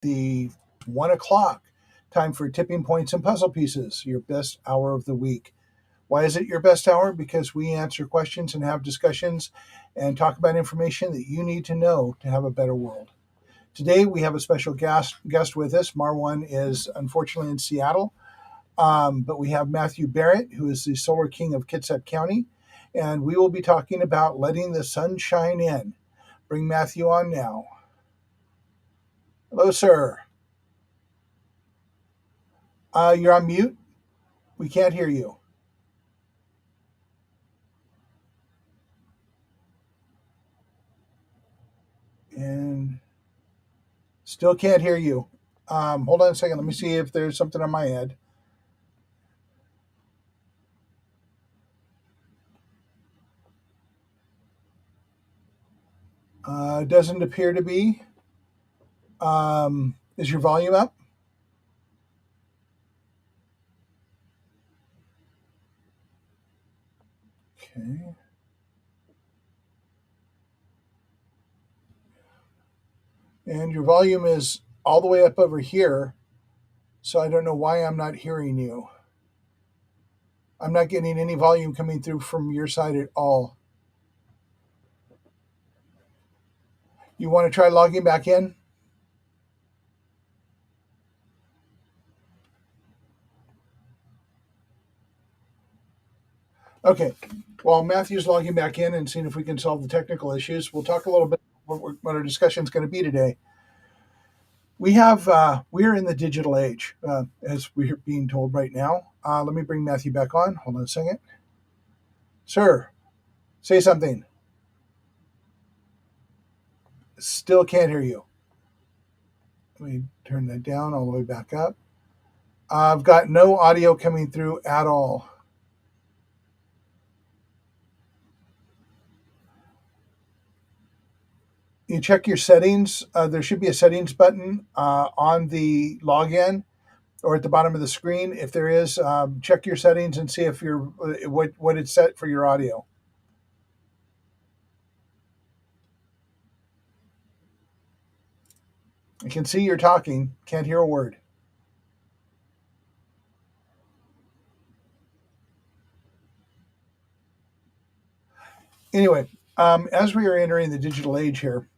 the 1 o'clock time for Tipping Points and Puzzle Pieces, your best hour of the week. Why is it your best hour? Because we answer questions and have discussions and talk about information that you need to know to have a better world. Today we have a special guest with us. Marwan is unfortunately in Seattle, but we have Matthew Barrett, who is the Solar King of Kitsap County, and we will be talking about letting the sun shine in. Bring Matthew on now. Hello, sir. You're on mute. We can't hear you. And still can't hear you. Hold on a second. Let me see if there's something on my end. Doesn't appear to be. Is your volume up? Okay. And your volume is all the way up over here, so I don't know why I'm not hearing you. I'm not getting any volume coming through from your side at all. You want to try logging back in? Okay. While Matthew's logging back in and seeing if we can solve the technical issues, we'll talk a little bit about what our discussion is going to be today. We're in the digital age, as we're being told right now. Let me bring Matthew back on. Hold on a second. Sir, say something. Still can't hear you. Let me turn that down all the way back up. I've got no audio coming through at all. You check your settings. There should be a settings button on the login or at the bottom of the screen. If there is, check your settings and see if you're what it's set for your audio. I can see you're talking. Can't hear a word. Anyway, as we are entering the digital age here,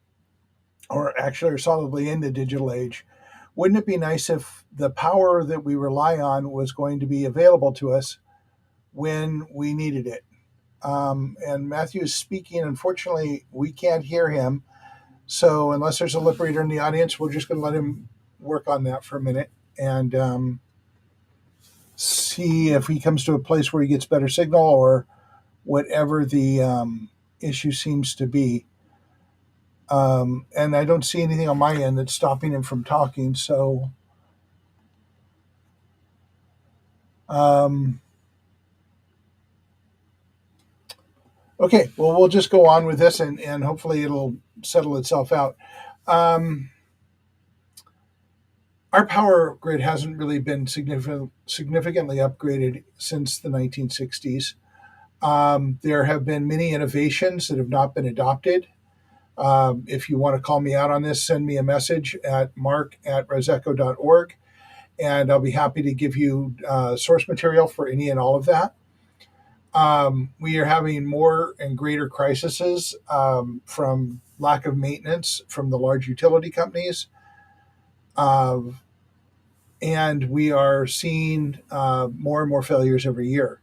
or actually are solidly in the digital age, wouldn't it be nice if the power that we rely on was going to be available to us when we needed it? And Matthew is speaking. Unfortunately, we can't hear him. So unless there's a lip reader in the audience, we're just going to let him work on that for a minute and see if he comes to a place where he gets better signal or whatever the issue seems to be. And I don't see anything on my end that's stopping him from talking. So, okay, well, we'll just go on with this and hopefully it'll settle itself out. Our power grid hasn't really been significantly upgraded since the 1960s. There have been many innovations that have not been adopted. If you want to call me out on this, send me a message at mark@roseco.org, and I'll be happy to give you source material for any and all of that. We are having more and greater crises from lack of maintenance from the large utility companies. And we are seeing more and more failures every year.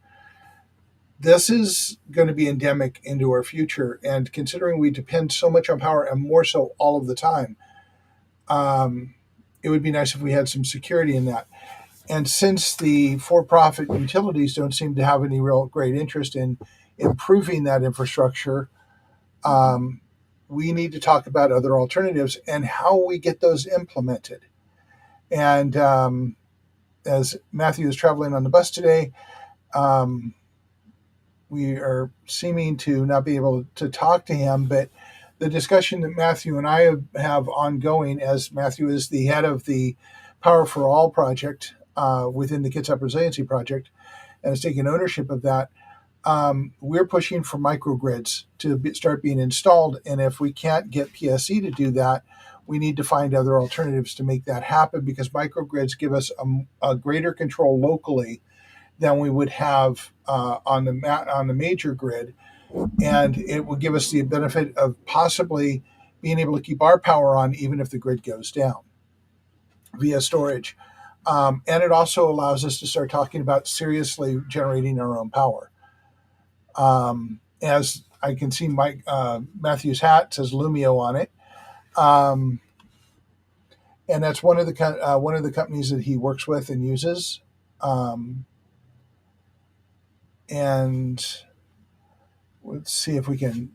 This is going to be endemic into our future. And considering we depend so much on power and more so all of the time, it would be nice if we had some security in that. And since the for-profit utilities don't seem to have any real great interest in improving that infrastructure, we need to talk about other alternatives and how we get those implemented. And as Matthew is traveling on the bus today, we are seeming to not be able to talk to him, but the discussion that Matthew and I have ongoing, as Matthew is the head of the Power for All project within the Kitsap Resiliency Project and is taking ownership of that, we're pushing for microgrids to start being installed. And if we can't get PSE to do that, we need to find other alternatives to make that happen, because microgrids give us a greater control locally than we would have on the major grid, and it will give us the benefit of possibly being able to keep our power on even if the grid goes down via storage. And it also allows us to start talking about seriously generating our own power. As I can see, Mike Matthew's hat says Lumio on it, and that's one of the companies that he works with and uses. And let's see if we can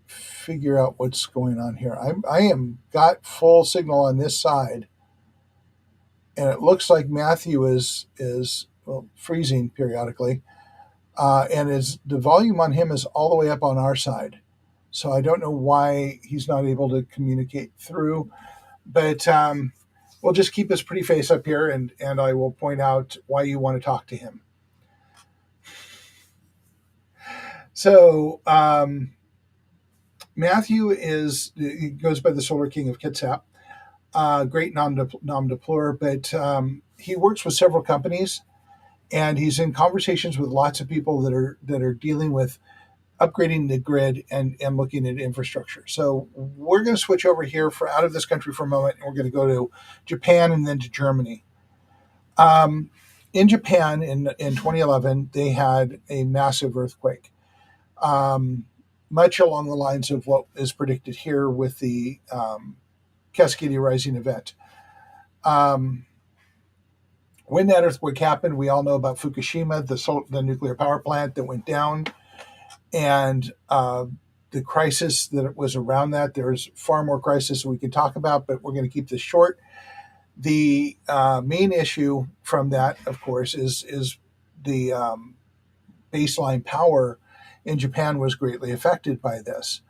figure out what's going on here. I am got full signal on this side, and it looks like Matthew is freezing periodically, and the volume on him is all the way up on our side. So I don't know why he's not able to communicate through, but we'll just keep his pretty face up here, and I will point out why you want to talk to him. So Matthew he goes by the Solar King of Kitsap. Great nom de plume, but he works with several companies, and he's in conversations with lots of people that are dealing with upgrading the grid and looking at infrastructure. So we're going to switch over here out of this country for a moment, and we're going to go to Japan and then to Germany. In Japan in 2011, they had a massive earthquake, much along the lines of what is predicted here with the Cascadia Rising event. When that earthquake happened, we all know about Fukushima, the nuclear power plant that went down, and the crisis that was around that. There's far more crisis we can talk about, but we're going to keep this short. The main issue from that, of course, is the baseline power in Japan was greatly affected by this.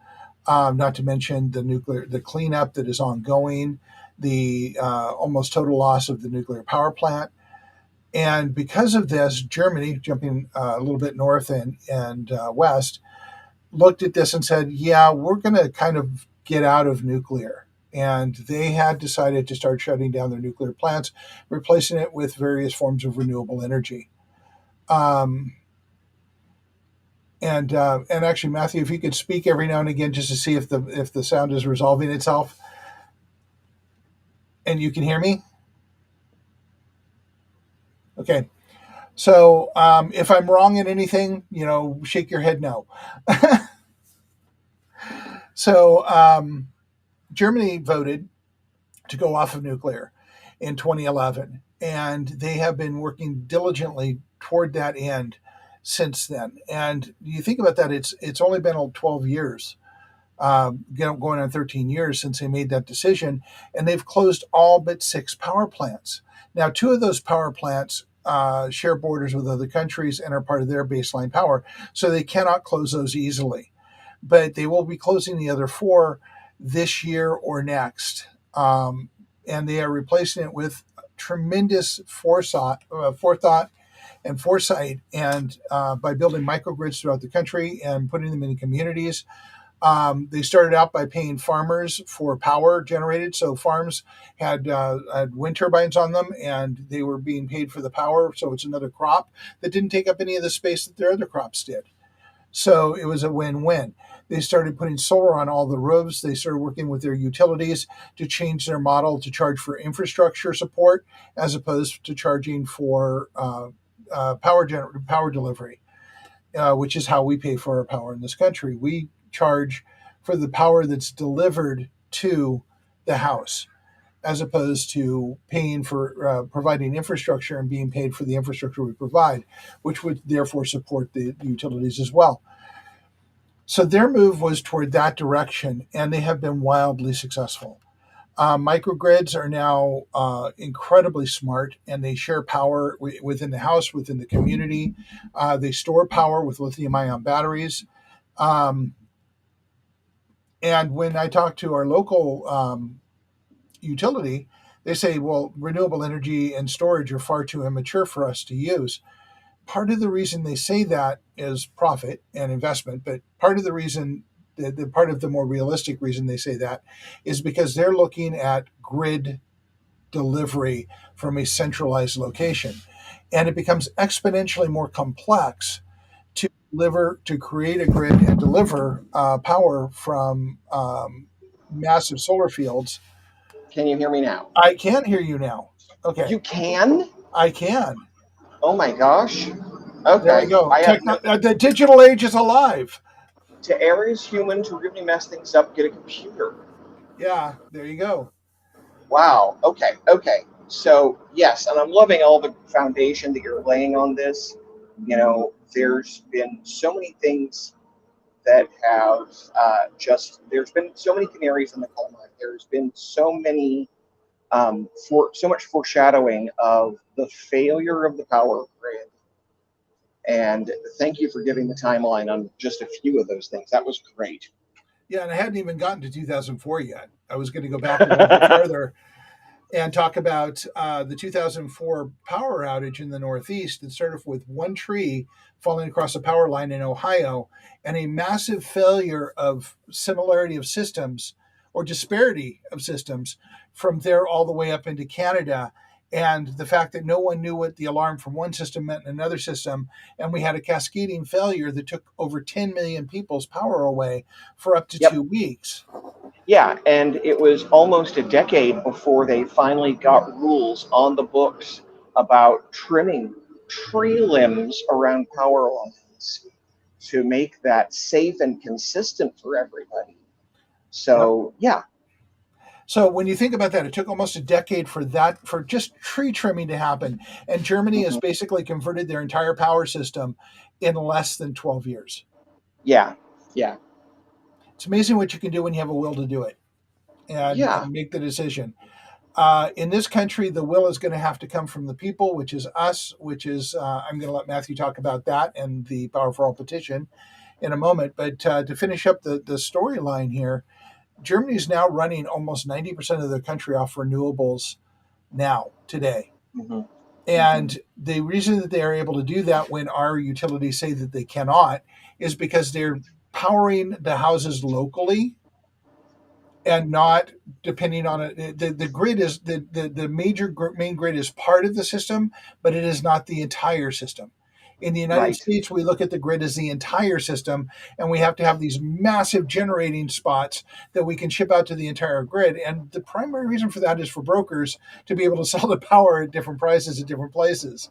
Not to mention the cleanup that is ongoing, the almost total loss of the nuclear power plant. And because of this, Germany, jumping a little bit north and west, looked at this and said, yeah, we're going to kind of get out of nuclear. And they had decided to start shutting down their nuclear plants, replacing it with various forms of renewable energy. And actually, Matthew, if you could speak every now and again just to see if the sound is resolving itself. And you can hear me? Okay. So if I'm wrong in anything, shake your head no. So Germany voted to go off of nuclear in 2011, and they have been working diligently toward that end since then. And you think about that, it's only been 12 years, going on 13 years since they made that decision, and they've closed all but 6 power plants. Now, 2 of those power plants share borders with other countries and are part of their baseline power, so they cannot close those easily. But they will be closing the other 4 this year or next, and they are replacing it with tremendous forethought and foresight, and by building microgrids throughout the country and putting them in communities. They started out by paying farmers for power generated. So farms had wind turbines on them, and they were being paid for the power. So it's another crop that didn't take up any of the space that their other crops did. So it was a win-win. They started putting solar on all the roofs. They started working with their utilities to change their model to charge for infrastructure support as opposed to charging for power delivery, which is how we pay for our power in this country. We charge for the power that's delivered to the house, as opposed to paying for providing infrastructure and being paid for the infrastructure we provide, which would therefore support the utilities as well. So their move was toward that direction, and they have been wildly successful. Microgrids are now incredibly smart, and they share power within the house, within the community. They store power with lithium-ion batteries. And when I talk to our local utility, they say, well, renewable energy and storage are far too immature for us to use. Part of the reason they say that is profit and investment, but part of the reason The part of the more realistic reason they say that is because they're looking at grid delivery from a centralized location, and it becomes exponentially more complex to create a grid and deliver power from massive solar fields. Can you hear me now? I can hear you now. Okay, You can? I can. Oh my gosh. There we Okay. go. I have no. The digital age is alive. To Aries human to really mess things up, get a computer. Yeah, there you go. Wow. Okay. Okay. So yes, and I'm loving all the foundation that you're laying on this. There's been so many things that have just. There's been so many canaries in the coal mine. There's been so many for so much foreshadowing of the failure of the power grid. And thank you for giving the timeline on just a few of those things. That was great. Yeah, and I hadn't even gotten to 2004 yet. I was going to go back a little bit further and talk about the 2004 power outage in the Northeast that started with one tree falling across a power line in Ohio and a massive failure of similarity of systems or disparity of systems from there all the way up into Canada. And the fact that no one knew what the alarm from one system meant in another system. And we had a cascading failure that took over 10 million people's power away for up to Yep. 2 weeks. Yeah, and it was almost a decade before they finally got rules on the books about trimming tree limbs around power lines to make that safe and consistent for everybody. Yep. So, yeah. So when you think about that, it took almost a decade for just tree trimming to happen, and Germany has Mhm. basically converted their entire power system in less than 12 years. Yeah. Yeah. It's amazing what you can do when you have a will to do it Yeah. and make the decision. In this country, the will is going to have to come from the people, which is us, which is, I'm going to let Matthew talk about that and the Power for All petition in a moment. But to finish up the storyline here, Germany is now running almost 90% of their country off renewables now, today. Hmm. Hmm. And the reason that they are able to do that when our utilities say that they cannot is because they're powering the houses locally and not depending on it. The grid is the major main grid is part of the system, but it is not the entire system. In the United Right. States, we look at the grid as the entire system, and we have to have these massive generating spots that we can ship out to the entire grid. And the primary reason for that is for brokers to be able to sell the power at different prices at different places,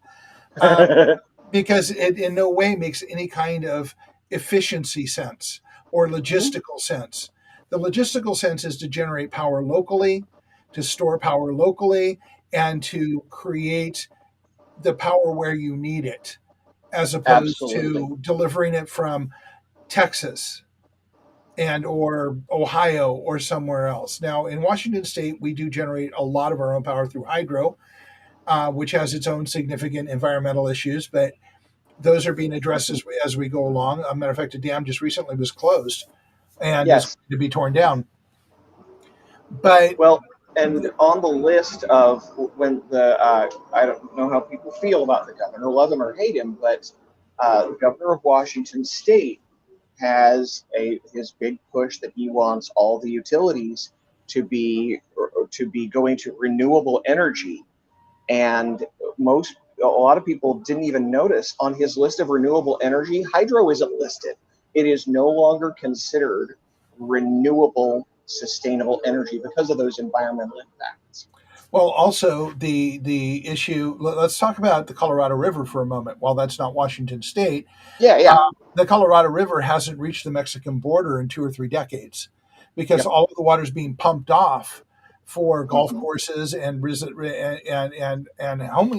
uh, because it in no way makes any kind of efficiency sense or Hmm. logistical sense. The logistical sense is to generate power locally, to store power locally, and to create the power where you need it, as opposed Absolutely. to delivering it from Texas and or Ohio or somewhere else. Now, in Washington State, we do generate a lot of our own power through hydro, which has its own significant environmental issues, but those are being addressed Hmm. as we go along. A matter of fact, a dam just recently was closed and is Yes. going to be torn down. But Well, and on the list of when I don't know how people feel about the governor, love him or hate him, but the governor of Washington State has his big push that he wants all the utilities to be going to renewable energy, and a lot of people didn't even notice on his list of renewable energy, hydro isn't listed. It is no longer considered renewable sustainable energy because of those environmental impacts. well, also the issue. Let's talk about the Colorado River for a moment. While that's not Washington State, Yeah, uh, yeah. the Colorado River hasn't reached the Mexican border in 2 or 3 decades because Yep. all of the water is being pumped off for golf Hmm. courses and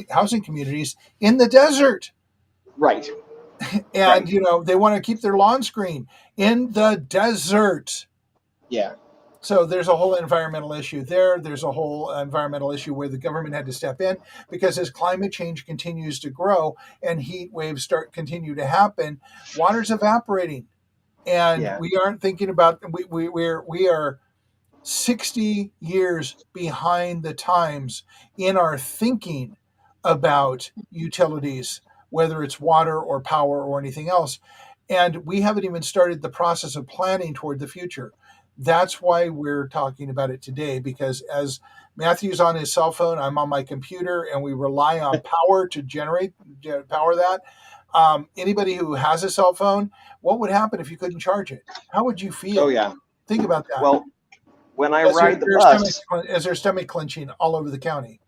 housing communities in the desert. Right. And Right. they want to keep their lawns green in the desert. Yeah. So there's a whole environmental issue there. There's a whole environmental issue where the government had to step in because as climate change continues to grow and heat waves continue to happen, water's evaporating, and Yeah. we aren't thinking about we are 60 years behind the times in our thinking about utilities, whether it's water or power or anything else. And we haven't even started the process of planning toward the future. That's why we're talking about it today, because as Matthew's on his cell phone, I'm on my computer, and we rely on power to power that. Anybody who has a cell phone, what would happen if you couldn't charge it? How would you Oh feel? yeah. Think about that. Well, when I As ride the bus, their stomach clenching all over the county.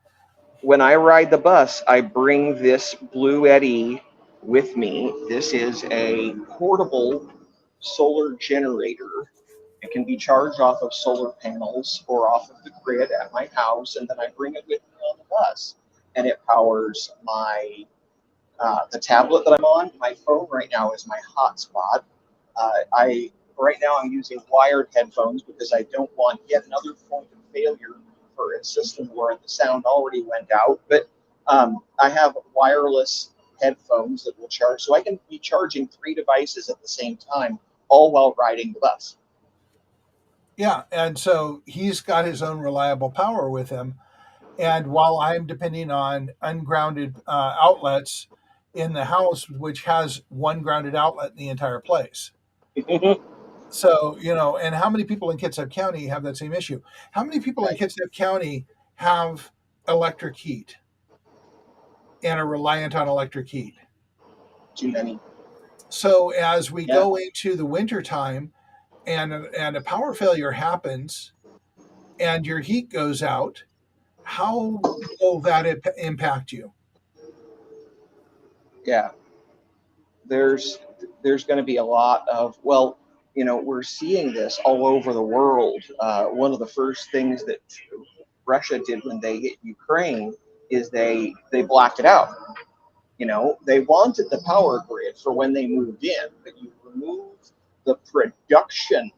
I bring this Blue Eddy with me. This is a portable solar generator. It can be charged off of solar panels or off of the grid at my house, and then I bring it with me on the bus, and it powers my the tablet that I'm on. My phone right now is my hotspot. I right now I'm using wired headphones because I don't want yet another point of failure for a system where the sound already went out. But I have wireless headphones that will charge, so I can be charging 3 devices at the same time, all while riding the bus. Yeah, and so he's got his own reliable power with him. And while I'm depending on ungrounded outlets in the house, which has one grounded outlet in the entire place. So, and how many people in Kitsap County have that same issue? How many people in Right. Kitsap County have electric heat and are reliant on electric heat? Too many. So, as we Yeah. go into the winter time and a power failure happens and your heat goes out, how will that impact you? Yeah. there's there's going to be a lot of, well, we're seeing this all over the world. One of the first things that Russia did when they hit Ukraine is they blacked it out. They wanted the power grid for when they moved in, but you remove the production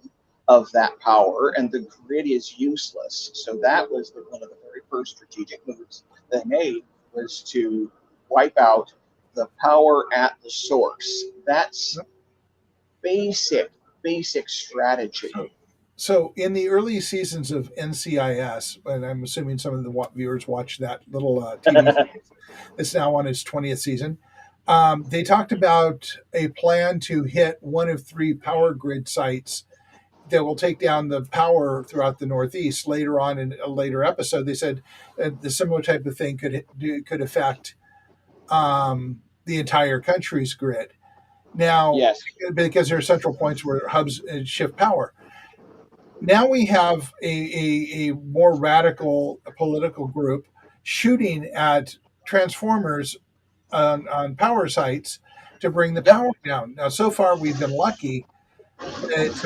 of that power and the grid is useless. So that was one of the very first strategic moves they made, was to wipe out the power at the source. That's basic strategy. So, in the early seasons of NCIS, and I'm assuming some of the viewers watch that little TV series that's now on its 20th season, they talked about a plan to hit one of three power grid sites that will take down the power throughout the Northeast. Later on in a later episode, they said the similar type of thing could affect the entire country's grid. Now, Yes. because there are central points where hubs shift power. Now we have a more radical political group shooting at transformers on power sites to bring the Yep. power down. Now, so far we've been lucky, but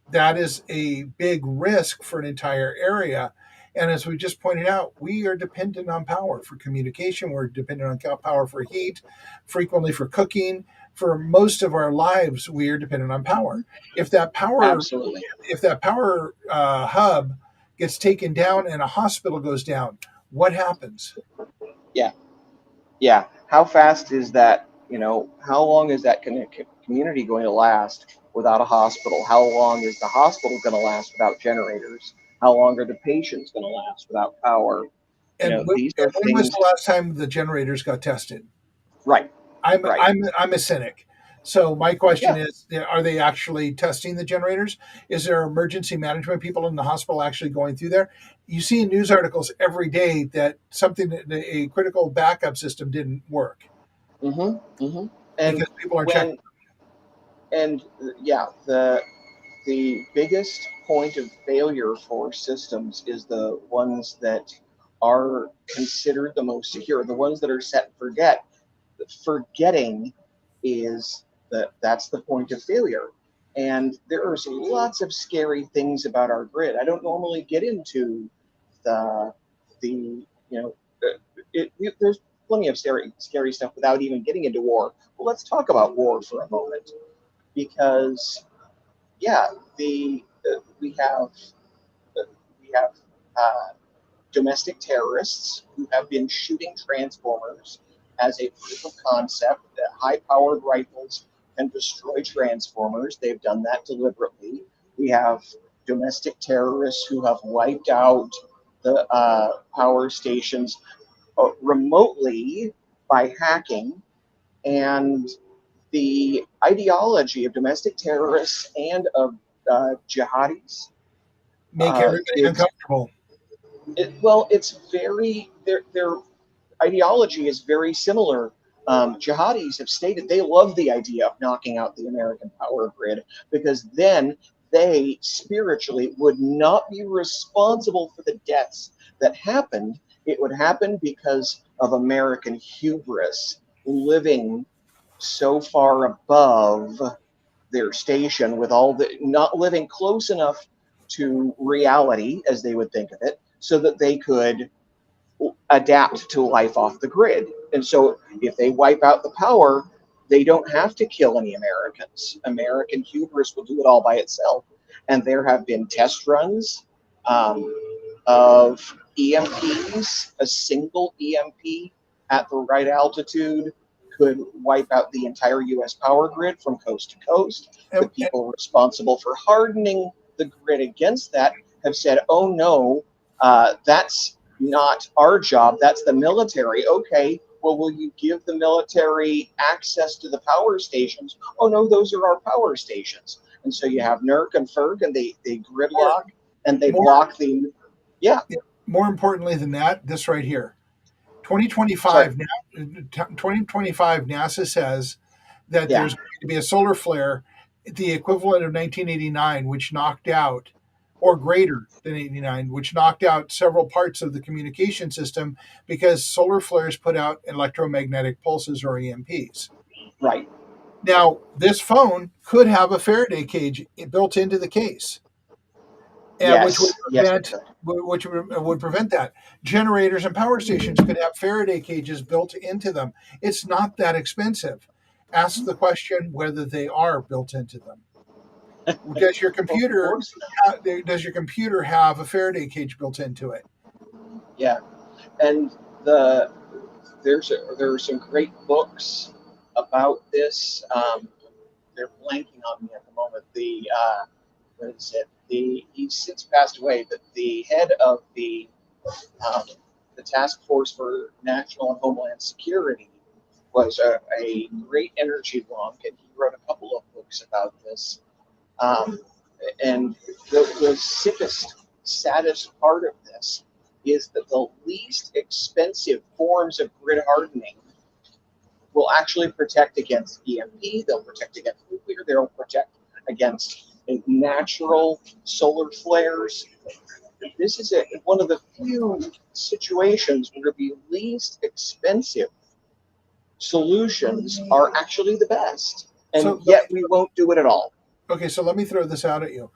that is a big risk for an entire area. And as we just pointed out, we are dependent on power for communication. We're dependent on power for heat, frequently for cooking. For most of our lives, we are dependent on power. If that power Absolutely. if that power hub gets taken down and a hospital goes down, what happens? Yeah. Yeah. How fast is that? How long is that community going to last without a hospital? How long is the hospital going to last without generators? How long are the patients going to last without power? These are When was things. the last time the generators got tested? Right. I'm Right. I'm I'm a cynic. So my question Yeah. is: are they actually testing the generators? Is there emergency management people in the hospital actually going through there? You see in news articles every day that a critical backup system didn't work Mm-hmm. Mm-hmm. And because people are checking. when and yeah, the biggest point of failure for systems is the ones that are considered the most secure, the ones that are set and forget. Forgetting is that's the point of failure. And there are lots of scary things about our grid. I don't normally get into the the there's plenty of scary stuff without even getting into war. Well, let's talk about war for a moment, because yeah, the we have uh, domestic terrorists who have been shooting transformers as a proof of concept that high-powered rifles can destroy transformers. They've done that deliberately. We have domestic terrorists who have wiped out the power stations remotely by hacking, and the ideology of domestic terrorists and of jihadis Make everybody is uncomfortable. well, it's very their ideology is very similar. Jihadis have stated they love the idea of knocking out the American power grid because then they spiritually would not be responsible for the deaths that happened. It would happen because of American hubris living so far above their station with all the not living close enough to reality as they would think of it so that they could adapt to life off the grid. And so if they wipe out the power, they don't have to kill any Americans. American hubris will do it all by itself. And there have been test runs um, of EMPs. A single EMP at the right altitude could wipe out the entire US power grid from coast to coast. The And, people responsible for hardening the grid against that have said, oh no, that's not our job, that's the military. Okay, well, will you give the military access to the power stations? Oh no, those are our power stations. And so you have NERC and FERC, and they gridlock and they more, block the, yeah, more importantly than that, this right here. sorry, 2025, NASA says that yeah, there's going to be a solar flare, the equivalent of 1989, which knocked out, or greater than 89, which knocked out several parts of the communication system because solar flares put out electromagnetic pulses or EMPs. right, Now, this phone could have a Faraday cage built into the case, and yes, it could. which would prevent that. Generators and power stations could have Faraday cages built into them. It's not that expensive. Ask the question whether they are built into them. Does your Well, of computer course, does your computer have a Faraday cage built into it? yeah. And the there are some great books about this. They're blanking on me at the moment. What is it? He's since passed away, but the head of um, the Task Force for National and Homeland Security was a great energy wonk, and he wrote a couple of books about this. Um, and the sickest, saddest part of this is that the least expensive forms of grid hardening will actually protect against EMP, they'll protect against nuclear, they'll protect against natural solar flares. This is one of the few situations where the least expensive solutions are actually the best, and So yet we won't do it at all. okay, so let me throw this out at you.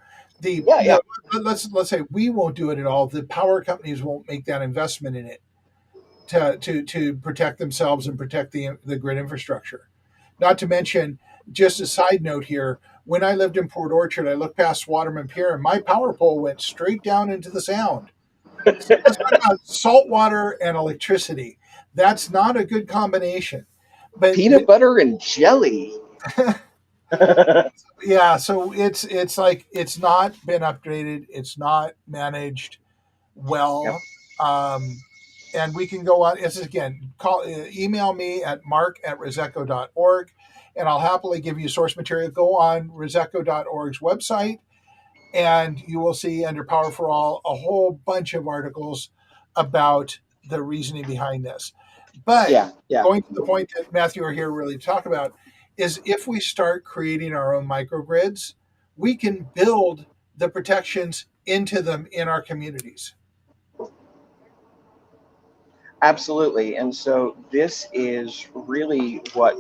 Yeah, yeah, Let's say we won't do it at all. The power companies won't make that investment in it to protect themselves and protect the grid infrastructure. Not to mention, just a side note here, when I lived in Port Orchard, I looked past Waterman Pier and my power pole went straight down into the sound. So let's talk about salt water and electricity. That's not a good combination. But peanut butter and jelly. yeah, so it's like it's not been updated, it's not managed Yep. well. Um, and we can go on. It's again, email me at mark@reseco.org, and I'll happily give you source material. Go on reseco.org's website, and you will see under Power for All a whole bunch of articles about the reasoning behind this. But Yeah, yeah. going to the point that Matthew are here really to talk about is if we start creating our own microgrids, we can build the protections into them in our communities. Absolutely. And so this is really what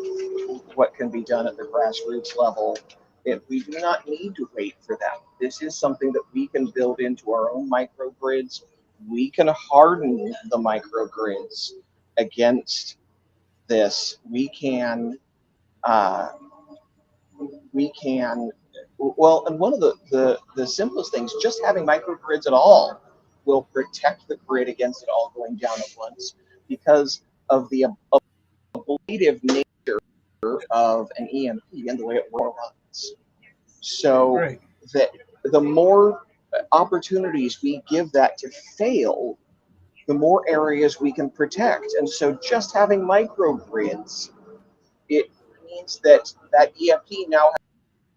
can be done at the grassroots level. We do not need to wait for that. This is something that we can build into our own microgrids. We can harden the microgrids against this. Uh, we can well, and one of the simplest things, just having microgrids at all will protect the grid against it all going down at once because of the ablative nature of an EMP and the way it runs. So Right. that the more opportunities we give that to fail, the more areas we can protect. And so just having microgrids, it means that that EFP now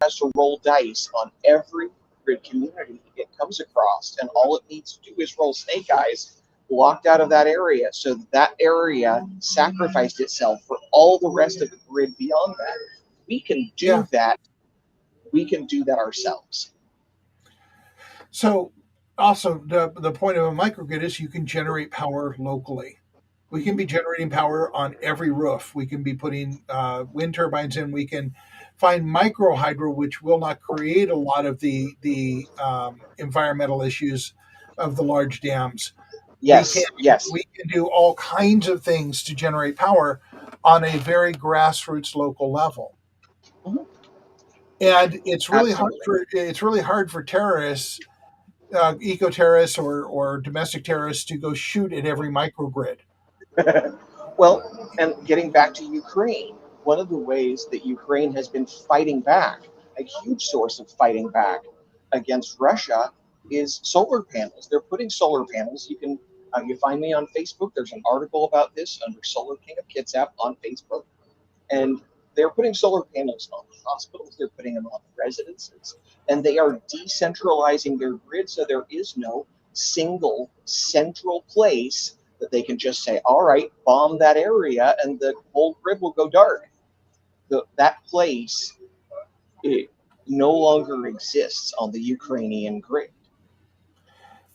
has to roll dice on every grid community it comes across, and all it needs to do is roll snake eyes blocked out of that area, so that area sacrificed itself for all the rest of the grid beyond that. We can Yeah. do that. We can do that ourselves. So also the point of a microgrid is you can generate power locally. We can be generating power on every roof. We can be putting wind turbines in. We can find micro hydro, which will not create a lot of the environmental issues of the large dams. We can Yes, yes. we can do all kinds of things to generate power on a very grassroots local level. Mhm. And Absolutely. it's really hard for terrorists, eco terrorists or domestic terrorists, to go shoot at every microgrid. Well, and getting back to Ukraine, one of the ways that Ukraine has been fighting back, a huge source of fighting back against Russia, is solar panels. They're putting solar panels. You find me on Facebook. There's an article about this under Solar King of Kitsap on Facebook, and they're putting solar panels on hospitals. They're putting them on residences, and they are decentralizing their grid, so there is no single central place that they can just say, all right, bomb that area and the whole grid will go dark. That place, it no longer exists on the Ukrainian grid.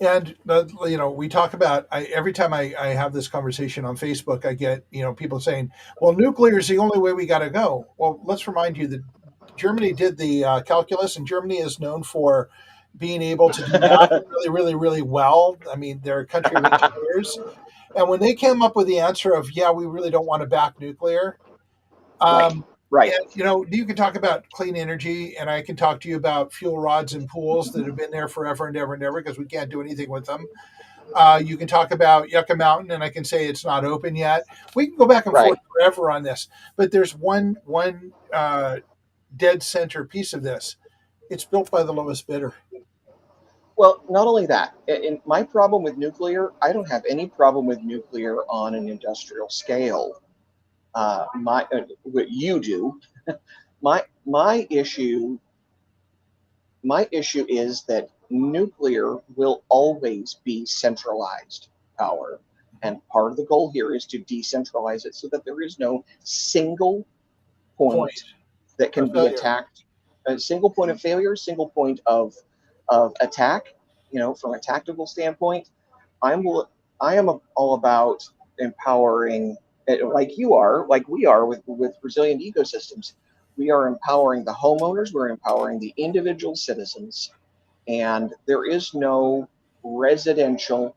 And we talk about, every time I have this conversation on Facebook, I get people saying, "Well, nuclear is the only way we got to go." Well, let's remind you that Germany did the calculus, and Germany is known for being able to do math really, really, really well. I mean, they're a country of engineers, and when they came up with the answer of, "Yeah, we really don't want to back nuclear," Right, um, right. and you can talk about clean energy, and I can talk to you about fuel rods and pools that have been there forever and ever and ever because we can't do anything with them. You can talk about Yucca Mountain, and I can say it's not open yet. We can go back and Right. forth forever on this, but there's one dead center piece of this. It's built by the lowest bidder. Well, not only that, in my problem with nuclear, I don't have any problem with nuclear on an industrial scale. What you do, my issue is that nuclear will always be centralized power, and part of the goal here is to decentralize it so that there is no single Point point that can of be failure. attacked, a single point of failure, single point of attack. From a tactical standpoint, I'm I am all about empowering, like you are, like we are with resilient ecosystems. We are empowering the homeowners. We're empowering the individual citizens, and there is no residential.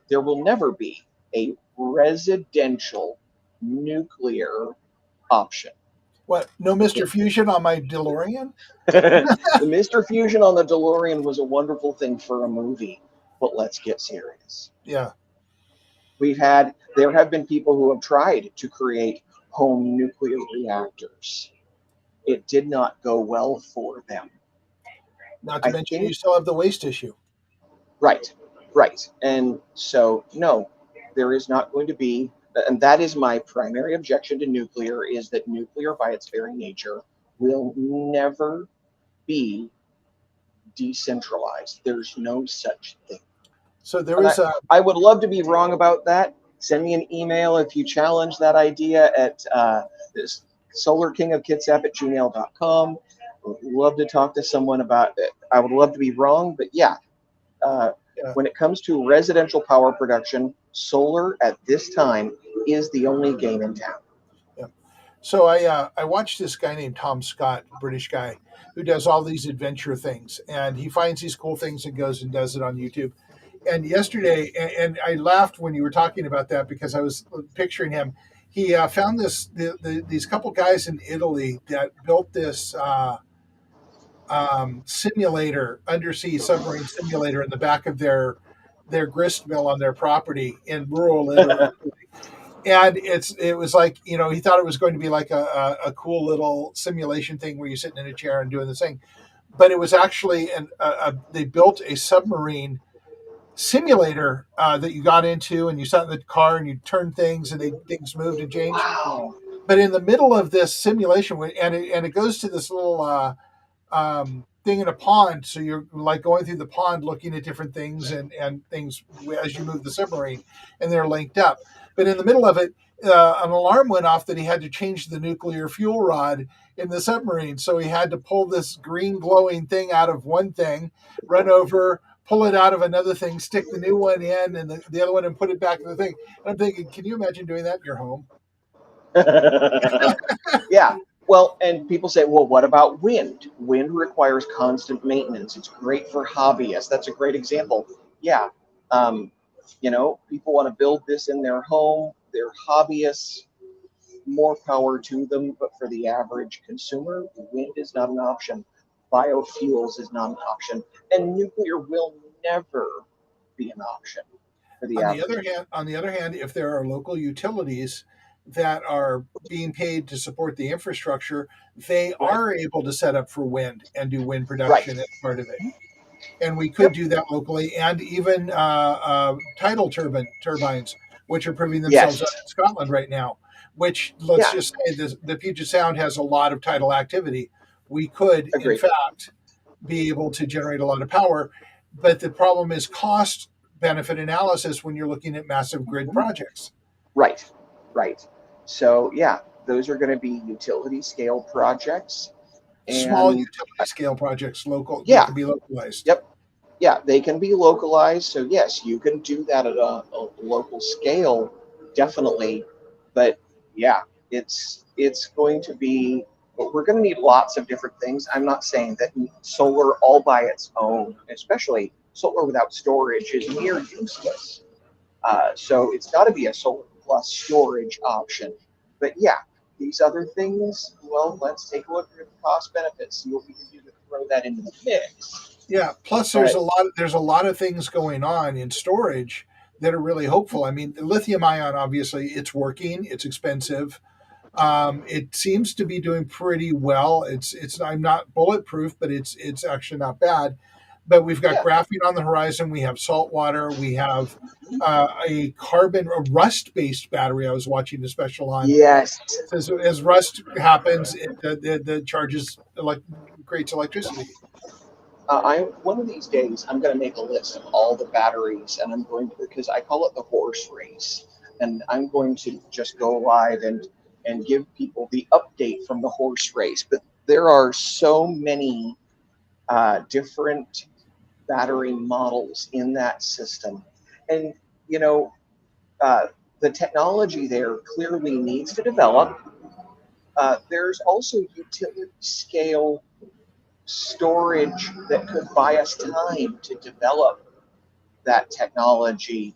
There will never be a residential nuclear option. What? No Mr. Fusion on my DeLorean? The Mr. Fusion on the DeLorean was a wonderful thing for a movie, but let's get serious. Yeah. There have been people who have tried to create home nuclear reactors. It did not go well for them. Not to I mention you think, still have the waste issue. right, right. And so, no, there is not going to be, and that is my primary objection to nuclear, is that nuclear by its very nature will never be decentralized. There's no such thing. So there And is a I would love to be wrong about that. Send me an email if you challenge that idea at solarkingofkitsap@gmail.com. I would love to talk to someone about it. I would love to be wrong, but yeah, uh, yeah. when it comes to residential power production, solar at this time is the only game in town. Yeah. So I watched this guy named Tom Scott, British guy, who does all these adventure things, and he finds these cool things and goes and does it on YouTube. And yesterday, and I laughed when you were talking about that because I was picturing him. He found these couple guys in Italy that built this simulator, undersea submarine simulator, in the back of their grist mill on their property in rural Italy. And it was like, he thought it was going to be like a cool little simulation thing where you're sitting in a chair and doing this thing, but it was actually they built a submarine simulator that you got into, and you sat in the car and you turned things and things moved and changed. Wow. but in the middle of this simulation, and it goes to this little thing in a pond. So you're like going through the pond, looking at different things and things as you move the submarine, and they're linked up. But in the middle of it, an alarm went off that he had to change the nuclear fuel rod in the submarine. So he had to pull this green glowing thing out of one thing, run over, pull it out of another thing, stick the new one in, and the other one, and put it back in the thing. And I'm thinking, can you imagine doing that in your home? Yeah. Well, and people say, well, what about wind? Wind requires constant maintenance. It's great for hobbyists. That's a great example. Yeah. Um, people want to build this in their home. They're hobbyists, more power to them. But for the average consumer, wind is not an option. Biofuels is not an option. And nuclear will never be an option for the average. On the other hand, if there are local utilities that are being paid to support the infrastructure, they Right. are able to set up for wind and do wind Right. production as part of it. And we could Yep. do that locally, and even tidal turbines, which are proving themselves out Yes. in Scotland right now. Which, let's Yeah. just say, the Puget Sound has a lot of tidal activity. We could, in Agreed. fact, be able to generate a lot of power, but the problem is cost benefit analysis when you're looking at massive grid projects. Right. Right. So yeah, those are going to be utility scale projects, Small and utility scale projects, local, that yeah, can be localized. yep, yeah, they can be localized. So yes, you can do that at a local scale, definitely. But yeah, it's going to be. We're going to need lots of different things. I'm not saying that solar all by its own, especially solar without storage, is near useless. So it's got to be a solar plus storage option. But yeah, these other things, well, let's take a look at the cost benefits, see what we can do to throw that into the mix. Yeah. Plus, But there's a lot of things going on in storage that are really hopeful. I mean, lithium ion, obviously, it's working. It's expensive. It seems to be doing pretty well. It's I'm not bulletproof, but it's actually not bad. But we've got yeah, graphene on the horizon. We have salt water. We have a rust based battery. I was watching a special on. yes, As rust happens, the charges creates electricity. I one of these days I'm going to make a list of all the batteries, and I'm going to, because I call it the horse race, and I'm going to just go live and give people the update from the horse race. But there are so many different battery models in that system. And, you know, the technology there clearly needs to develop. There's also utility scale storage that could buy us time to develop that technology.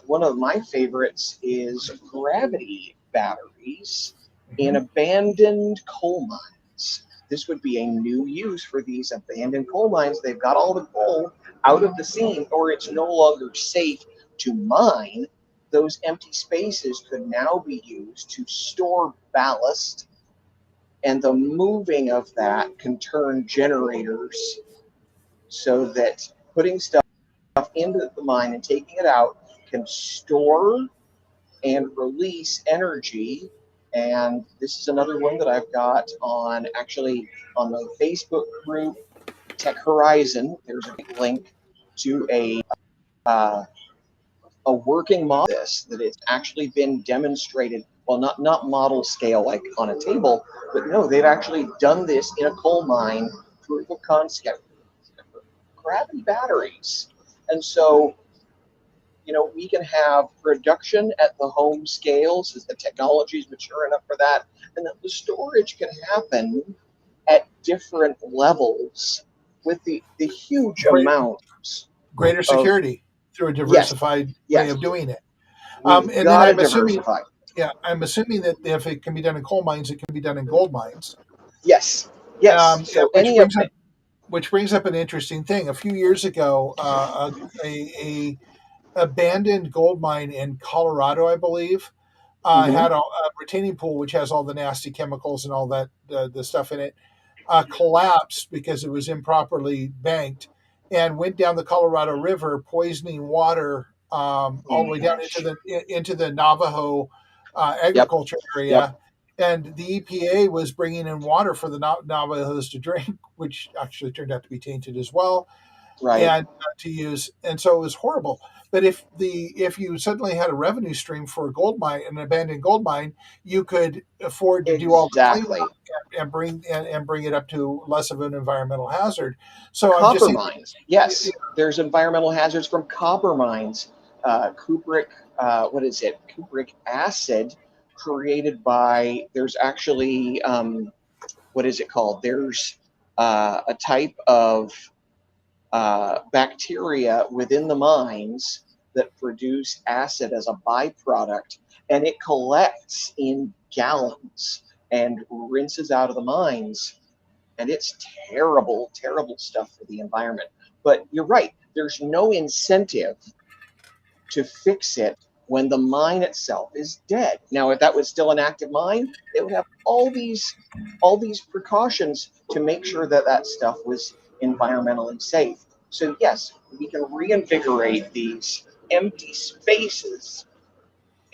One of my favorites is gravity batteries in abandoned coal mines. This would be a new use for these abandoned coal mines. They've got all the coal out of the seam, or it's no longer safe to mine. Those empty spaces could now be used to store ballast, and the moving of that can turn generators so that putting stuff into the mine and taking it out can store and release energy. And this is another one that I've got on the Facebook group Tech Horizon. There's a link to uh, a working model of this that it's actually been demonstrated. Well, not model scale like on a table, but no, they've actually done this in a coal mine, proof of concept, gravity batteries. And so we can have production at the home scales as the technology is mature enough for that, and that the storage can happen at different levels with the huge Great, amounts greater of security through a yes, diversified way yes, of doing it. we've And then got to diversify. I'm assuming that if it can be done in coal mines, it can be done in gold mines. Yes, yes. Yeah, So any of which brings up an interesting thing. A few years ago, a abandoned gold mine in Colorado, I believe, mhm. had a retaining pool which has all the nasty chemicals and all that the stuff in it, collapsed because it was improperly banked and went down the Colorado River, poisoning water Oh all the my way down gosh. into the Navajo Yep, agriculture yep. area. And the EPA was bringing in water for the Navajos to drink, which actually turned out to be tainted as well, Right. and to use, and so it was horrible. But if you suddenly had a revenue stream for a gold mine, an abandoned gold mine, you could afford to do all the cleanup Exactly. and bring it up to less of an environmental hazard. So I'm just Copper saying, mines. Yes, there's environmental hazards from copper mines. Cupric, what is it? Cupric acid created by, there's actually, what is it called? There's a type of bacteria within the mines that produce acid as a byproduct, and it collects in gallons and rinses out of the mines, and it's terrible, terrible stuff for the environment. But you're right, there's no incentive to fix it when the mine itself is dead. Now, if that was still an active mine, they would have all these precautions to make sure that that stuff was environmentally safe. So yes, we can reinvigorate these empty spaces,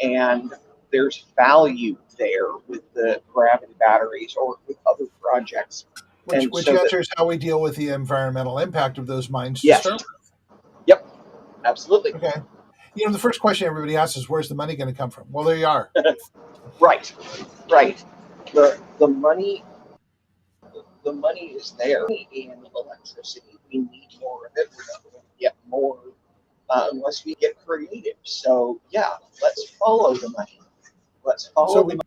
and there's value there with the gravity batteries or with other projects. And which so that, answers how we deal with the environmental impact of those mines to yes, start yep, absolutely. with. Okay. The first question everybody asks is, where's the money going to come from? Well, there you are. Right, right. The money, the money is there in electricity. We need more of it. We're not going to get more unless we get creative. So yeah, let's follow the money. Let's So follow the we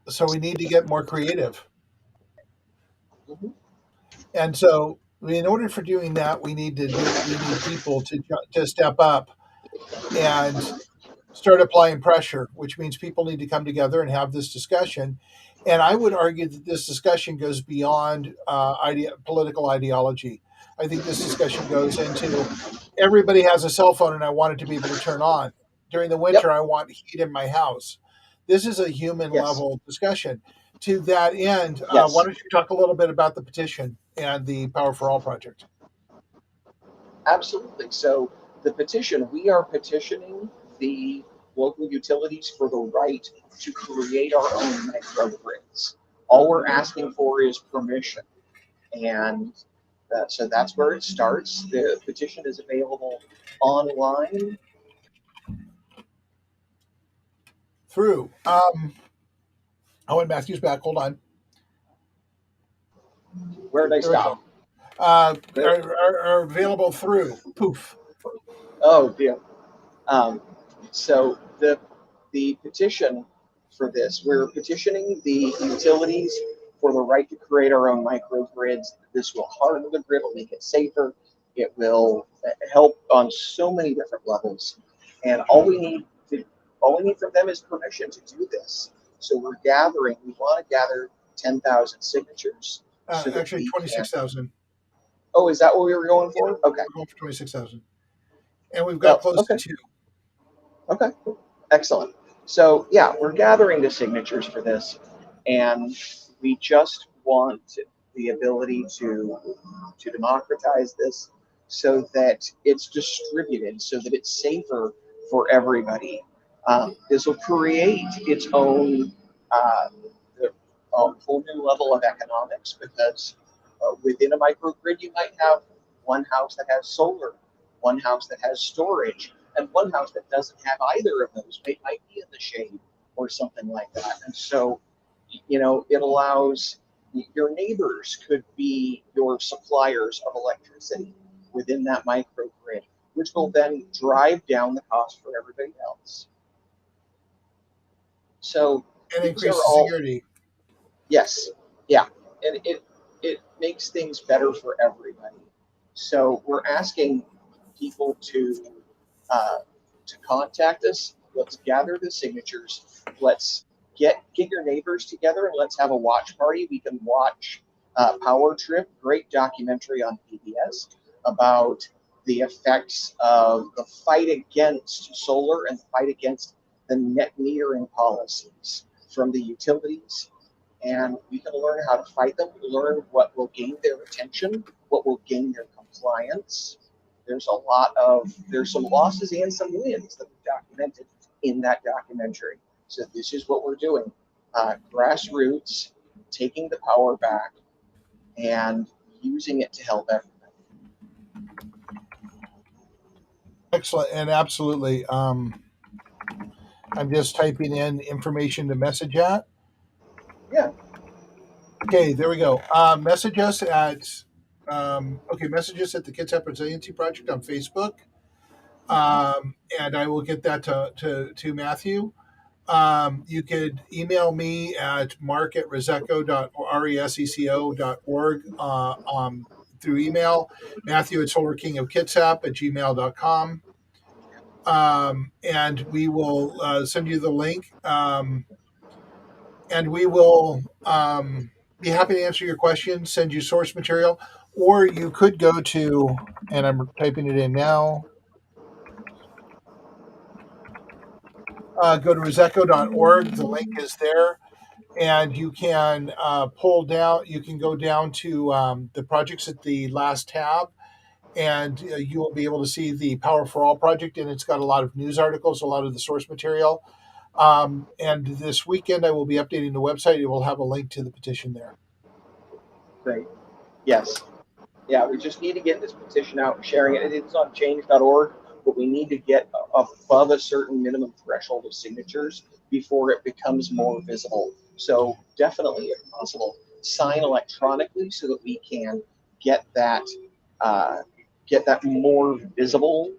so we need to get more creative. money. And so, in order for doing that, we need people to step up and start applying pressure, which means people need to come together and have this discussion. And I would argue that this discussion goes beyond political ideology. I think this discussion goes into everybody has a cell phone and I want it to be able to turn on. During the Yep. winter, I want heat in my house. This is a human Yes. level discussion. To that end, why Yes. don't you talk a little bit about the petition and the Power for All project? Absolutely. So the petition, we are petitioning the local utilities for the right to create our own microgrids. All we're asking for is permission. And so that's where it starts. The petition is available online. Through. Owen Matthews back. Hold on. Where did I There we go. stop? There. Are available through poof. Oh, dear. Um, so the petition for this, we're petitioning the utilities for the right to create our own microgrids. This will harden the grid, will make it safer. It will help on so many different levels. And all we need from them is permission to do this. So we're gathering. We want to gather 10,000 signatures so that Actually we can. 26,000. Oh, is that what we were going for? Okay. We're going for 26,000, and we've got Well, close to okay. two. Okay. Excellent. So yeah, we're gathering the signatures for this, and we just want the ability to democratize this so that it's distributed, so that it's safer for everybody. This will create its own uh, whole new level of economics because within a microgrid you might have one house that has solar, one house that has storage, and one house that doesn't have either of those. It might be in the shade or something like that. And so, it allows your neighbors could be your suppliers of electricity within that microgrid, which will then drive down the cost for everybody else. So And these increase are the all, security. yes, yeah, and it makes things better for everybody. So we're asking people uh, to contact us. Let's gather the signatures. Let's get your neighbors together and let's have a watch party. We can watch Power Trip, great documentary on PBS about the effects of the fight against solar and the fight against the net metering policies from the utilities. And we can learn how to fight them, learn what will gain their attention, what will gain their compliance. There's some losses and some wins that we documented in that documentary. So this is what we're doing. grassroots, taking the power back, and using it to help everybody. Excellent. And absolutely. I'm just typing in information to message at. Yeah. Okay, there we go. Message us at message us at the Kitsap Resiliency Project on Facebook, and I will get that to Matthew. You could email me at mark@resecco.org through email, Matthew at solarkingofkitsap@gmail.com. And we will send you the link. And we will be happy to answer your questions, send you source material, or you could go to, and I'm typing it in now, go to resecco.org. The link is there. And you can pull down, you can go down to the projects at the last tab, and you will be able to see the Power for All project. And it's got a lot of news articles, a lot of the source material. And this weekend, I will be updating the website. It will have a link to the petition there. Great. Yes. Yeah, we just need to get this petition out and sharing it. It's on change.org, but we need to get above a certain minimum threshold of signatures before it becomes more visible. So definitely, if possible, sign electronically so that we can get that more visible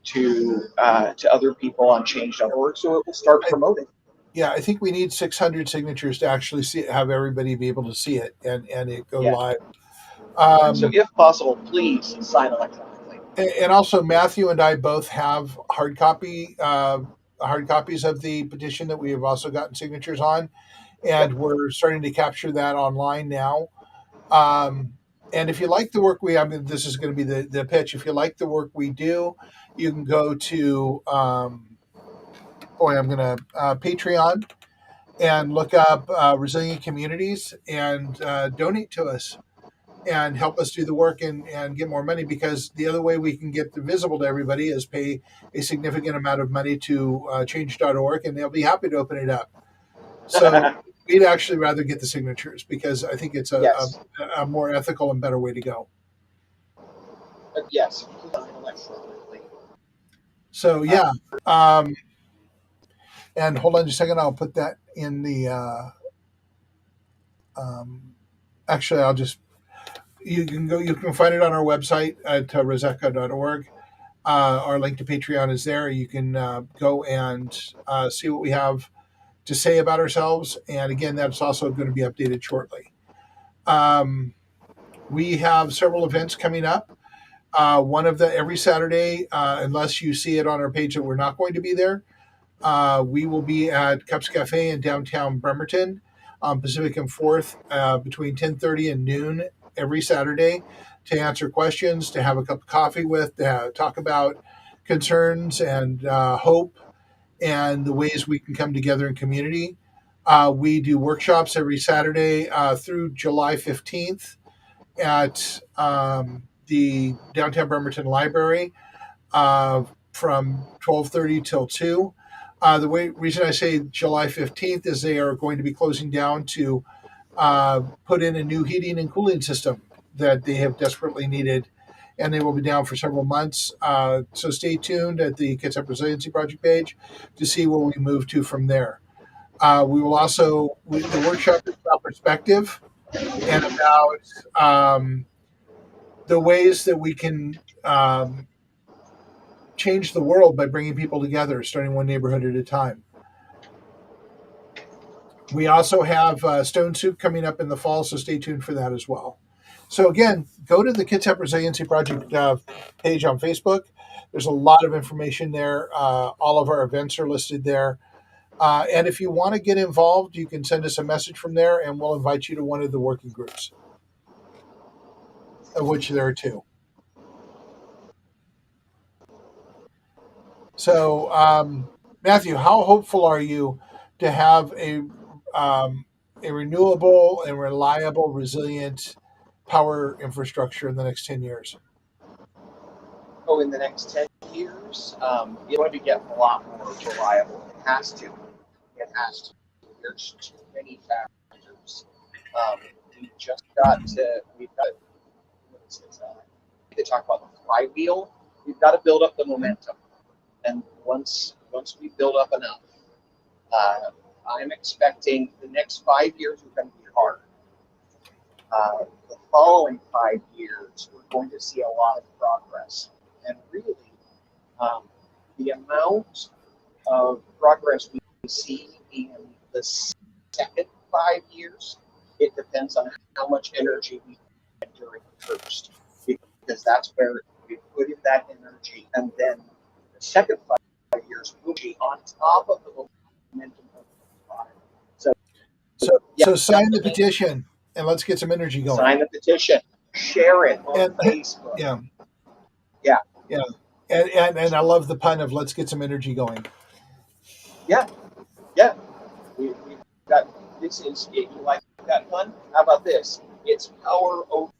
to other people on change.org, so it will start promoting. Yeah, I think we need 600 signatures to actually have everybody be able to see it and it go live. So if possible, please sign electronically. And also, Matthew and I both have hard copies of the petition that we have also gotten signatures on, and we're starting to capture that online now. And if you like the work this is going to be the pitch. If you like the work we do, you can go to Patreon and look up Resilient Communities and donate to us and help us do the work and get more money, because the other way we can get visible to everybody is pay a significant amount of money to change.org, and they'll be happy to open it up. So we'd actually rather get the signatures, because I think it's a more ethical and better way to go. Yes. So, yeah. And hold on just a second. I'll put that in the actually, I'll just, you can find it on our website at resecco.org. Our link to Patreon is there. You can go and see what we have to say about ourselves. And again, that's also going to be updated shortly. We have several events coming up. One of every Saturday, unless you see it on our page that we're not going to be there, we will be at Cups Cafe in downtown Bremerton on Pacific and 4th between 10:30 and noon every Saturday, to answer questions, to have a cup of coffee with, to talk about concerns and hope and the ways we can come together in community. We do workshops every Saturday through July 15th at the downtown Bremerton Library from 12:30 till 2. The reason I say July 15th is they are going to be closing down to put in a new heating and cooling system that they have desperately needed, and they will be down for several months. So stay tuned at the Kitsap Resiliency Project page to see where we move to from there. We will also, the workshop is about perspective and about the ways that we can change the world by bringing people together, starting one neighborhood at a time. We also have Stone Soup coming up in the fall, so stay tuned for that as well. So again, go to the Kitsap Resiliency Project page on Facebook. There's a lot of information there. All of our events are listed there. And if you want to get involved, you can send us a message from there, and we'll invite you to one of the working groups, of which there are 2. So, Matthew, how hopeful are you to have a renewable and reliable, resilient power infrastructure in the next 10 years? Oh, in the next 10 years, it's going to get a lot more reliable. It has to. There's too many factors. Um, we've got what is it? They talk about the flywheel. We've got to build up the momentum, and once we build up enough, uh, I'm expecting the next 5 years are going to be hard. The following 5 years, we're going to see a lot of progress, and really, um, the amount of progress we see in the second 5 years, it depends on how much energy we get during the first, because that's where we put in that energy, and then the second 5 years will be on top of the momentum of the five. So, So sign the petition and let's get some energy going. Sign the petition, share it on Facebook. Yeah. Yeah. Yeah. And I love the pun of let's get some energy going. Yeah. We've got this is you like that pun? How about this? It's power over.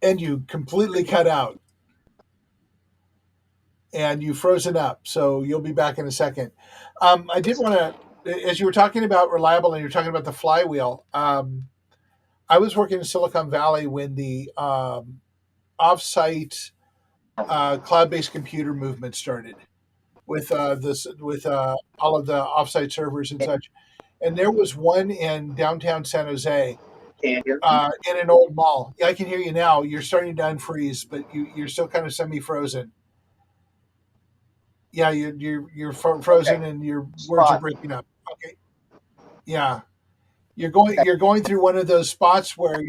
And you completely cut out. And you've frozen up. So you'll be back in a second. I did want to, as you were talking about reliable and you're talking about the flywheel, I was working in Silicon Valley when the offsite cloud-based computer movement started with all of the offsite servers and such. And there was one in downtown San Jose in an old mall. Yeah, I can hear you now. You're starting to unfreeze, but you're still kind of semi-frozen. Yeah, you're frozen and your words are breaking up. Okay. Yeah, you're going through one of those spots where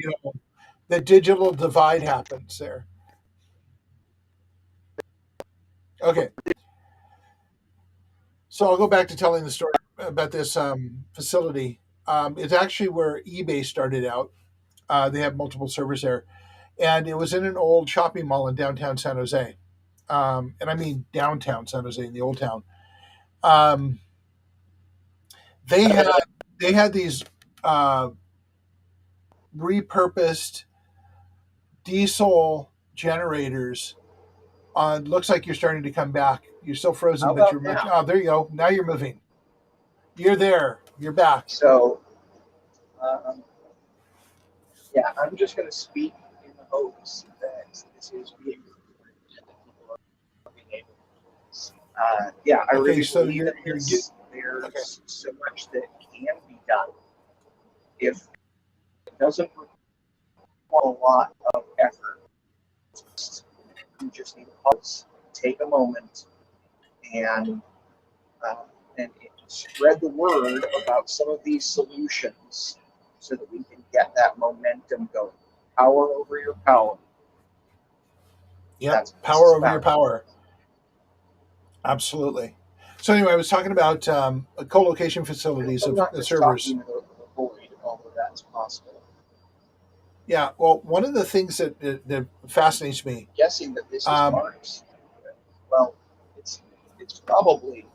the digital divide happens there. Okay. So I'll go back to telling the story about this facility. It's actually where eBay started out. They have multiple servers there, and it was in an old shopping mall in downtown San Jose, and I mean downtown San Jose in the old town. They had these repurposed diesel generators. Looks like you're starting to come back. You're still frozen, but you're much. Oh, there you go. Now you're moving. You're there. You're back. So, yeah, I'm just going to speak in the hopes that this is being recorded and that people are being able to see. Yeah, I really believe that there's so much that can be done if it doesn't require a lot of effort. You just need to pause, take a moment, and spread the word about some of these solutions so that we can get that momentum going. Power over your power. Yeah, power over your power. Absolutely. So anyway, I was talking about co-location facilities of servers. Although that's possible. Yeah, well, one of the things that fascinates me. Guessing that this is Mars. Well, it's probably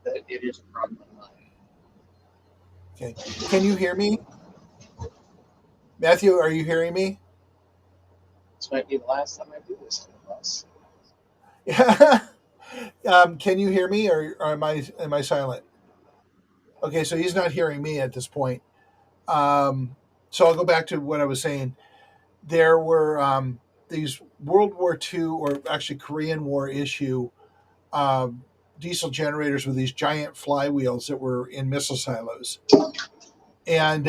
that it is a problem in mine. Okay, can you hear me, Matthew? Are you hearing me? This might be the last time I do this on the bus. Yeah. Can you hear me, or am I silent? Okay, so he's not hearing me at this point. So I'll go back to what I was saying. There were these World War II, or actually Korean War issue, diesel generators with these giant flywheels that were in missile silos. And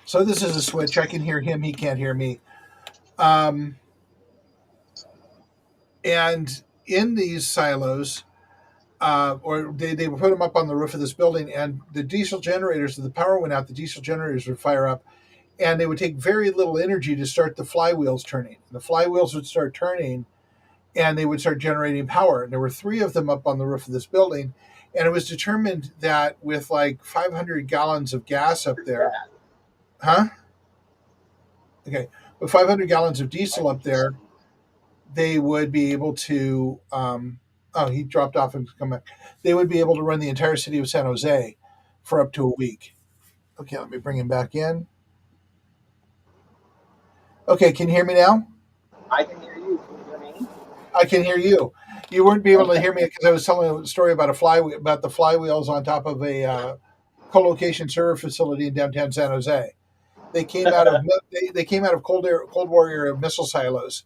so this is a switch. I can hear him. He can't hear me. And in these silos, or they would put them up on the roof of this building, and the diesel generators, if the power went out, the diesel generators would fire up, and they would take very little energy to start the flywheels turning. And the flywheels would start turning, and they would start generating power. And there were 3 of them up on the roof of this building, and it was determined that with like 500 gallons of gas up there, Okay, with 500 gallons of diesel up there, they would be able to. He dropped off and come back. They would be able to run the entire city of San Jose for up to a week. Okay, let me bring him back in. Okay, can you hear me now? I can hear you. Can you hear me? I can hear you. You wouldn't be able to Okay. hear me because I was telling a story about about the flywheels on top of a co-location server facility in downtown San Jose. They came out of they came out of Cold War era missile silos,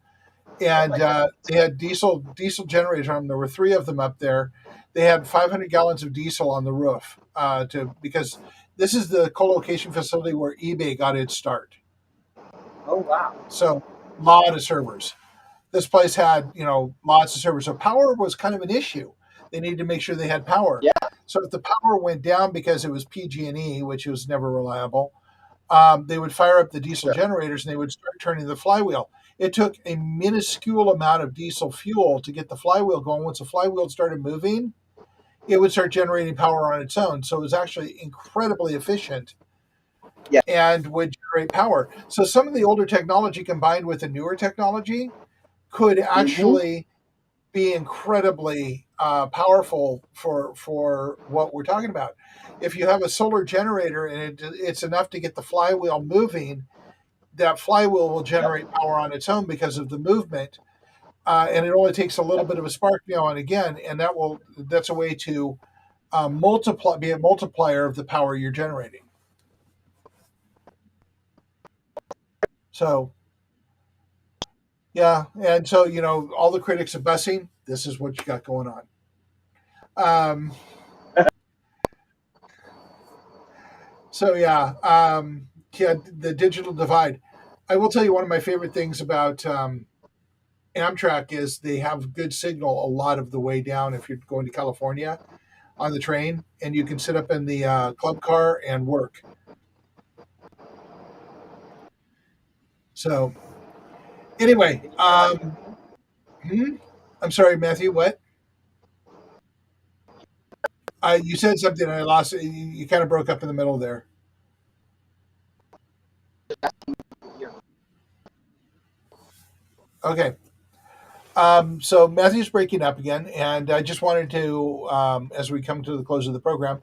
Oh and my God. they had diesel generators on them. There were three of them up there. They had 500 gallons of diesel on the roof to because this is the co-location facility where eBay got its start. Oh wow. So a lot of servers. This place had lots of servers, so power was kind of an issue. They needed to make sure they had power. Yeah. So if the power went down because it was PG&E, which was never reliable, they would fire up the diesel Sure. generators and they would start turning the flywheel. It took a minuscule amount of diesel fuel to get the flywheel going. Once the flywheel started moving, it would start generating power on its own. So it was actually incredibly efficient Yeah. and would generate power. So some of the older technology combined with the newer technology could Mm-hmm. actually be incredibly powerful for what we're talking about. If you have a solar generator and it's enough to get the flywheel moving, that flywheel will Yep. generate power on its own because of the movement, and it only takes a little Yep. bit of a spark now and again, and that's a way to be a multiplier of the power you're generating. So yeah, and so all the critics of busing, this is what you got going on. Um, So yeah, the digital divide. I will tell you one of my favorite things about Amtrak is they have good signal a lot of the way down if you're going to California on the train, and you can sit up in the club car and work. So anyway, hmm? I'm sorry, Matthew. What? You said something and I lost it. You kind of broke up in the middle there. Okay. So Matthew's breaking up again, and I just wanted to, as we come to the close of the program,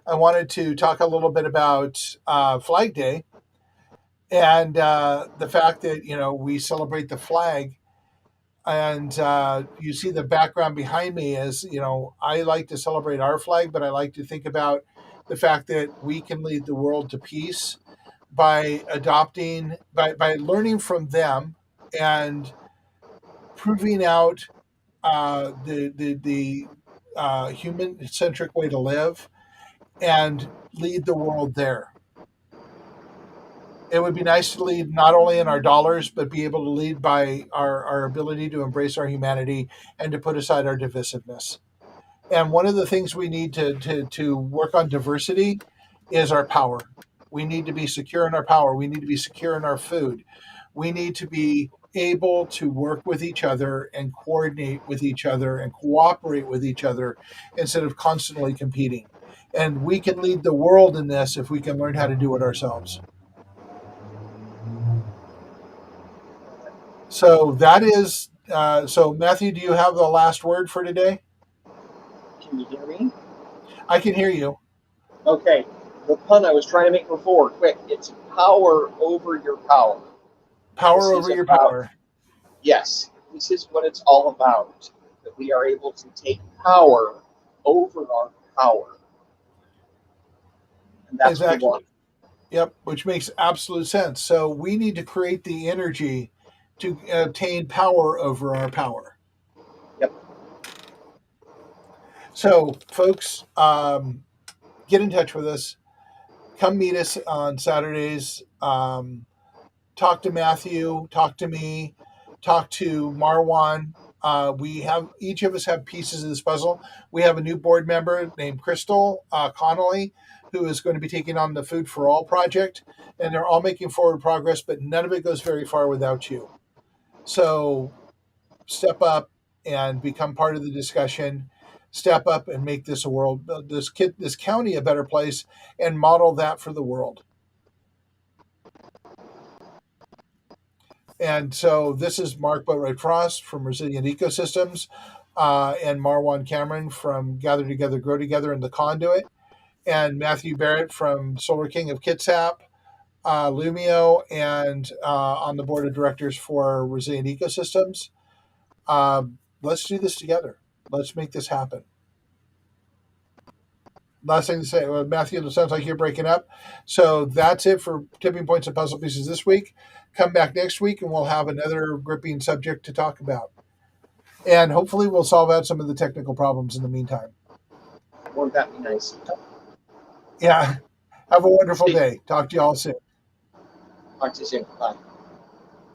I wanted to talk a little bit about Flag Day and the fact that we celebrate the flag. And you see the background behind me is I like to celebrate our flag, but I like to think about the fact that we can lead the world to peace by by learning from them and proving out the human centric way to live and lead the world there. It would be nice to lead not only in our dollars, but be able to lead by our ability to embrace our humanity and to put aside our divisiveness. And one of the things we need to work on diversity is our power. We need to be secure in our power. We need to be secure in our food. We need to be able to work with each other and coordinate with each other and cooperate with each other instead of constantly competing. And we can lead the world in this if we can learn how to do it ourselves. So that is so Matthew, do you have the last word for today? Can you hear me? I can hear you. Okay. The pun I was trying to make before, quick. It's power over your power. Power This over is your about, power. yes, this is what it's all about. That we are able to take power over our power. And that's what we Exactly. want. Yep, which makes absolute sense. So we need to create the energy to obtain power over our power. Yep. So, folks, get in touch with us. Come meet us on Saturdays. Talk to Matthew. Talk to me. Talk to Marwan. We have each of us have pieces of this puzzle. We have a new board member named Crystal Connolly, who is going to be taking on the Food for All project, and they're all making forward progress, but none of it goes very far without you. So step up and become part of the discussion. Step up and make this a world, this county, a better place, and model that for the world. And so this is Mark Boatwright Frost from Resilient Ecosystems, and Marwan Cameron from Gather Together, Grow Together, and The Conduit, and Matthew Barrett from Solar King of Kitsap, Lumio, and on the board of directors for Resilient Ecosystems. Let's do this together. Let's make this happen. Last thing to say, Matthew, it sounds like you're breaking up. So that's it for Tipping Points and Puzzle Pieces this week. Come back next week and we'll have another gripping subject to talk about. And hopefully we'll solve out some of the technical problems in the meantime. Won't that be nice? Yeah. Have a wonderful day. Talk to you all soon. Talk to you soon. Bye.